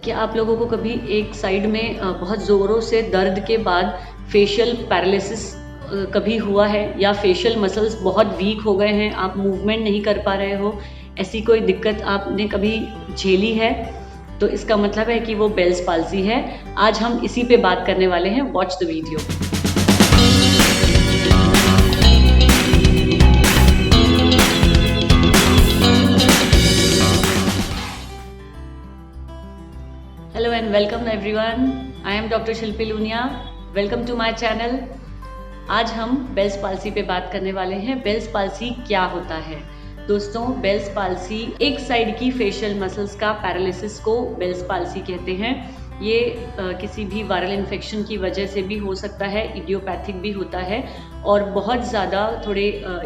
क्या आप लोगों को कभी एक साइड में बहुत ज़ोरों से दर्द के बाद फेशियल पैरालिसिस कभी हुआ है, या फेशियल मसल्स बहुत वीक हो गए हैं, आप मूवमेंट नहीं कर पा रहे हो, ऐसी कोई दिक्कत आपने कभी झेली है? तो इसका मतलब है कि वो बेल्स पाल्सी है। आज हम इसी पे बात करने वाले हैं। Watch the video. Hello and welcome everyone. I am Dr. Shilpi Luniya. Welcome to my channel. आज हम बेल्स पाल्सी पे बात करने वाले हैं। बेल्स पाल्सी क्या होता है? दोस्तों, बेल्स पाल्सी एक साइड की फेशियल मसल्स का पैरालिसिस को बेल्स पाल्सी कहते हैं। ये किसी भी वायरल इन्फेक्शन की वजह से भी हो सकता है, इडियोपैथिक भी होता है और बहुत ज़्यादा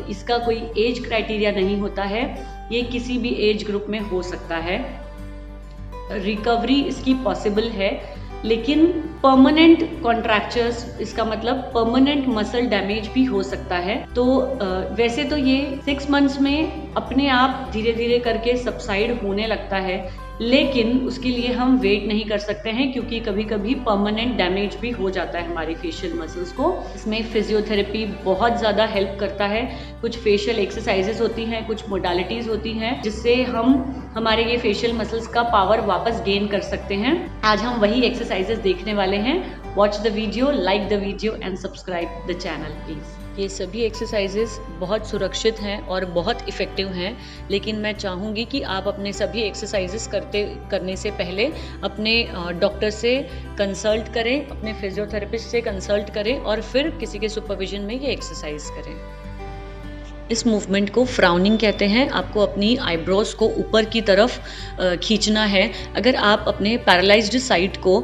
इसका कोई एज क्राइटेरिया नहीं होता है। ये किसी भी एज ग्रुप में हो सकता है। रिकवरी इसकी पॉसिबल है, लेकिन परमानेंट कॉन्ट्रैक्चर्स, इसका मतलब परमानेंट मसल डैमेज भी हो सकता है। तो वैसे तो ये 6 मंथ्स में अपने आप धीरे धीरे करके सबसाइड होने लगता है, लेकिन उसके लिए हम वेट नहीं कर सकते हैं, क्योंकि कभी कभी परमानेंट डैमेज भी हो जाता है हमारी फेशियल मसल्स को। इसमें फिजियोथेरेपी बहुत ज़्यादा हेल्प करता है। कुछ फेशियल एक्सरसाइजेस होती हैं, कुछ मोडालिटीज़ होती हैं, जिससे हम हमारे ये फेशियल मसल्स का पावर वापस गेन कर सकते हैं। आज हम वही एक्सरसाइजेस देखने वाले हैं। Watch the video, like the video and subscribe the channel please. ये सभी एक्सरसाइजेस बहुत सुरक्षित हैं और बहुत इफ़ेक्टिव हैं, लेकिन मैं चाहूँगी कि आप अपने सभी एक्सरसाइजेस करने से पहले अपने डॉक्टर से कंसल्ट करें, अपने फिजियोथेरेपिस्ट से कंसल्ट करें और फिर किसी के सुपरविजन में ये एक्सरसाइज करें। इस मूवमेंट को फ्राउनिंग कहते हैं। आपको अपनी आईब्रोज को ऊपर की तरफ खींचना है। अगर आप अपने पैरालाइज्ड साइड को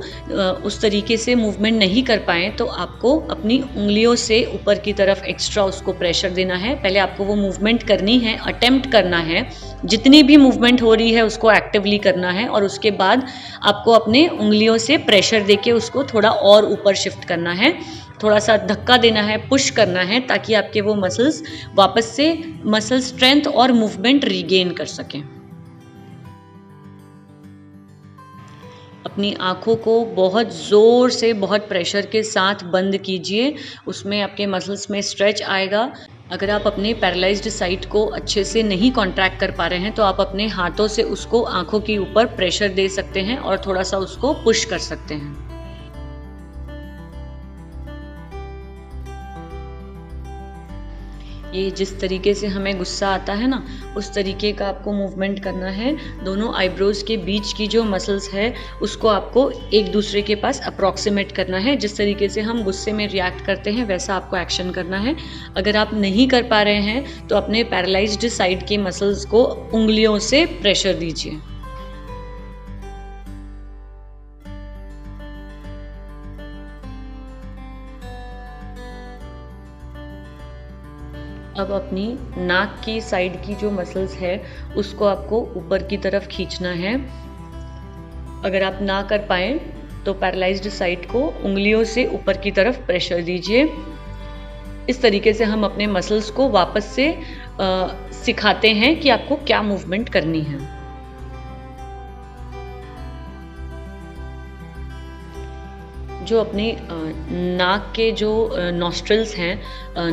उस तरीके से मूवमेंट नहीं कर पाएँ, तो आपको अपनी उंगलियों से ऊपर की तरफ एक्स्ट्रा उसको प्रेशर देना है। पहले आपको वो मूवमेंट करनी है, अटेम्प्ट करना है। जितनी भी मूवमेंट हो रही है उसको एक्टिवली करना है, और उसके बाद आपको अपने उंगलियों से प्रेशर देके उसको थोड़ा और ऊपर शिफ्ट करना है। थोड़ा सा धक्का देना है, पुश करना है, ताकि आपके वो मसल्स वापस से मसल स्ट्रेंथ और मूवमेंट रीगेन कर सकें। अपनी आँखों को बहुत ज़ोर से, बहुत प्रेशर के साथ बंद कीजिए। उसमें आपके मसल्स में स्ट्रेच आएगा। अगर आप अपने पैरालाइज्ड साइड को अच्छे से नहीं कॉन्ट्रैक्ट कर पा रहे हैं, तो आप अपने हाथों से उसको आँखों के ऊपर प्रेशर दे सकते हैं और थोड़ा सा उसको पुश कर सकते हैं। ये जिस तरीके से हमें गुस्सा आता है ना, उस तरीके का आपको मूवमेंट करना है। दोनों आईब्रोज के बीच की जो मसल्स है उसको आपको एक दूसरे के पास अप्रॉक्सीमेट करना है। जिस तरीके से हम गुस्से में रिएक्ट करते हैं, वैसा आपको एक्शन करना है। अगर आप नहीं कर पा रहे हैं, तो अपने पैरालाइज्ड साइड के मसल्स को उंगलियों से प्रेशर दीजिए। अब अपनी नाक की साइड की जो मसल्स है उसको आपको ऊपर की तरफ खींचना है। अगर आप ना कर पाएँ, तो पैरालाइज्ड साइड को उंगलियों से ऊपर की तरफ प्रेशर दीजिए। इस तरीके से हम अपने मसल्स को वापस से सिखाते हैं कि आपको क्या मूवमेंट करनी है। जो अपने नाक के जो नॉस्ट्रल्स हैं,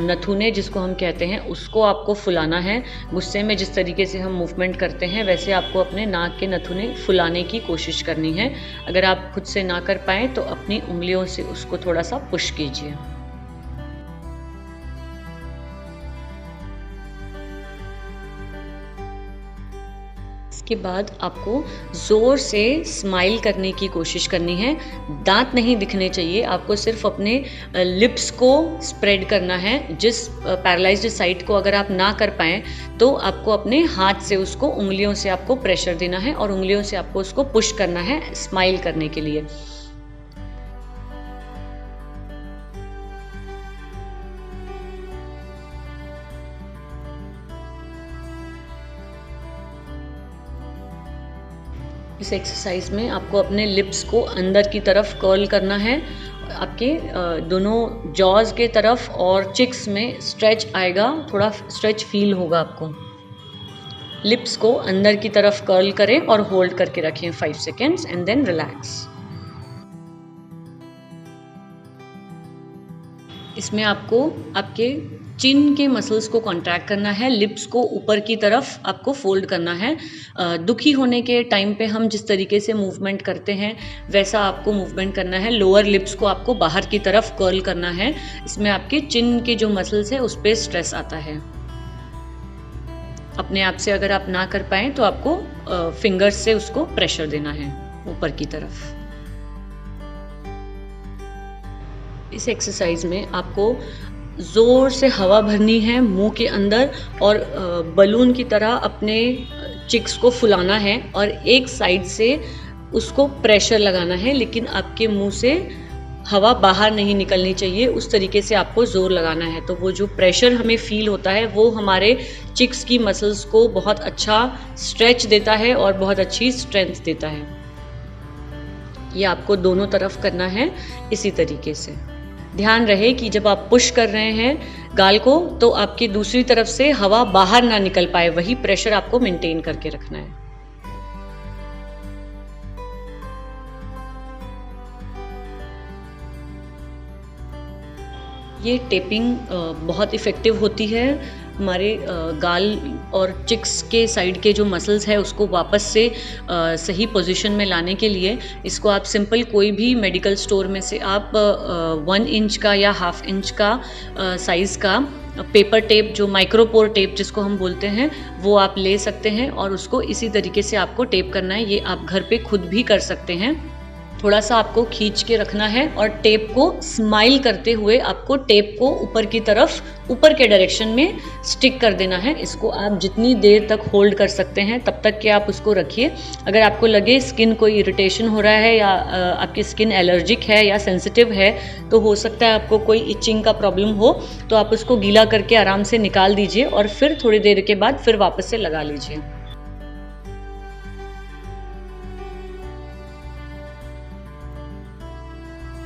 नथुने जिसको हम कहते हैं, उसको आपको फुलाना है। गुस्से में जिस तरीके से हम मूवमेंट करते हैं, वैसे आपको अपने नाक के नथुने फुलाने की कोशिश करनी है। अगर आप खुद से ना कर पाएँ, तो अपनी उंगलियों से उसको थोड़ा सा पुश कीजिए। के बाद आपको ज़ोर से स्माइल करने की कोशिश करनी है। दांत नहीं दिखने चाहिए, आपको सिर्फ अपने लिप्स को स्प्रेड करना है। जिस पैरालाइज्ड साइड को अगर आप ना कर पाएँ, तो आपको अपने हाथ से उसको, उंगलियों से आपको प्रेशर देना है और उंगलियों से आपको उसको पुश करना है स्माइल करने के लिए। इस एक्सरसाइज में आपको अपने लिप्स को अंदर की तरफ कर्ल करना है। आपके दोनों जॉज के तरफ और चिक्स में स्ट्रेच आएगा, थोड़ा स्ट्रेच फील होगा आपको। लिप्स को अंदर की तरफ कर्ल करें और होल्ड करके रखें 5 सेकेंड्स एंड देन रिलैक्स। इसमें आपको आपके चिन के मसल्स को कॉन्ट्रैक्ट करना है, लिप्स को ऊपर की तरफ आपको फोल्ड करना है। दुखी होने के टाइम पे हम जिस तरीके से मूवमेंट करते हैं वैसा आपको मूवमेंट करना है। लोअर लिप्स को आपको बाहर की तरफ कर्ल करना है। इसमें आपके चिन के जो मसल्स है उस पर स्ट्रेस आता है। अपने आप से अगर आप ना कर पाएँ तो आपको फिंगर्स से उसको प्रेशर देना है ऊपर की तरफ। इस एक्सरसाइज में आपको ज़ोर से हवा भरनी है मुंह के अंदर और बलून की तरह अपने चिक्स को फुलाना है और एक साइड से उसको प्रेशर लगाना है, लेकिन आपके मुंह से हवा बाहर नहीं निकलनी चाहिए। उस तरीके से आपको ज़ोर लगाना है। तो वो जो प्रेशर हमें फील होता है वो हमारे चिक्स की मसल्स को बहुत अच्छा स्ट्रेच देता है और बहुत अच्छी स्ट्रेंथ देता है। ये आपको दोनों तरफ करना है इसी तरीके से। ध्यान रहे कि जब आप पुश कर रहे हैं गाल को तो आपकी दूसरी तरफ से हवा बाहर ना निकल पाए, वही प्रेशर आपको मेंटेन करके रखना है। ये टेपिंग बहुत इफ़ेक्टिव होती है। हमारे गाल और चिक्स के साइड के जो मसल्स है उसको वापस से सही पोजीशन में लाने के लिए इसको आप सिंपल कोई भी मेडिकल स्टोर में से आप 1 इंच का या ½ इंच का साइज़ का पेपर टेप, जो माइक्रोपोर टेप जिसको हम बोलते हैं, वो आप ले सकते हैं और उसको इसी तरीके से आपको टेप करना है। ये आप घर पे खुद भी कर सकते हैं। थोड़ा सा आपको खींच के रखना है और टेप को स्माइल करते हुए आपको टेप को ऊपर की तरफ ऊपर के डायरेक्शन में स्टिक कर देना है। इसको आप जितनी देर तक होल्ड कर सकते हैं तब तक के आप उसको रखिए। अगर आपको लगे स्किन कोई इरिटेशन हो रहा है या आपकी स्किन एलर्जिक है या सेंसिटिव है तो हो सकता है आपको कोई इचिंग का प्रॉब्लम हो, तो आप उसको गीला करके आराम से निकाल दीजिए और फिर थोड़ी देर के बाद फिर वापस से लगा लीजिए।